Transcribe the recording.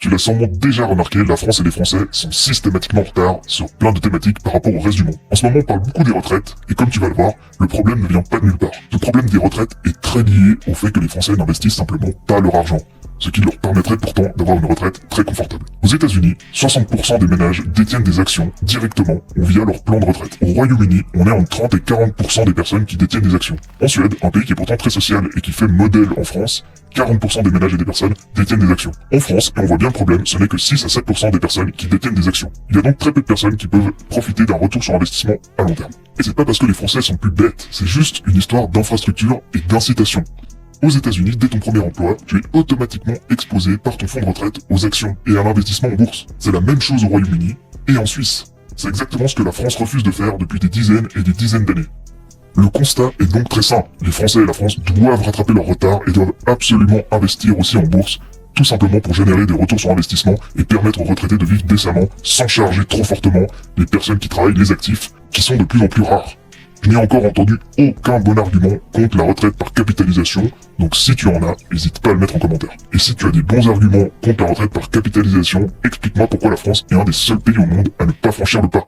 Tu l'as sûrement déjà remarqué, la France et les Français sont systématiquement en retard sur plein de thématiques par rapport au reste du monde. En ce moment, on parle beaucoup des retraites, et comme tu vas le voir, le problème ne vient pas de nulle part. Le problème des retraites est très lié au fait que les Français n'investissent simplement pas leur argent, ce qui leur permettrait pourtant d'avoir une retraite très confortable. Aux États-Unis, 60% des ménages détiennent des actions directement ou via leur plan de retraite. Au Royaume-Uni, on est entre 30 et 40% des personnes qui détiennent des actions. En Suède, un pays qui est pourtant très social et qui fait modèle en France, 40% des ménages et des personnes détiennent des actions. En France, et on voit bien le problème, ce n'est que 6 à 7% des personnes qui détiennent des actions. Il y a donc très peu de personnes qui peuvent profiter d'un retour sur investissement à long terme. Et c'est pas parce que les Français sont plus bêtes, c'est juste une histoire d'infrastructure et d'incitation. Aux États-Unis, dès ton premier emploi, tu es automatiquement exposé par ton fonds de retraite aux actions et à l'investissement en bourse. C'est la même chose au Royaume-Uni et en Suisse. C'est exactement ce que la France refuse de faire depuis des dizaines et des dizaines d'années. Le constat est donc très simple. Les Français et la France doivent rattraper leur retard et doivent absolument investir aussi en bourse, tout simplement pour générer des retours sur investissement et permettre aux retraités de vivre décemment sans charger trop fortement les personnes qui travaillent, les actifs, qui sont de plus en plus rares. Je n'ai encore entendu aucun bon argument contre la retraite par capitalisation, donc si tu en as, n'hésite pas à le mettre en commentaire. Et si tu as des bons arguments contre la retraite par capitalisation, explique-moi pourquoi la France est un des seuls pays au monde à ne pas franchir le pas.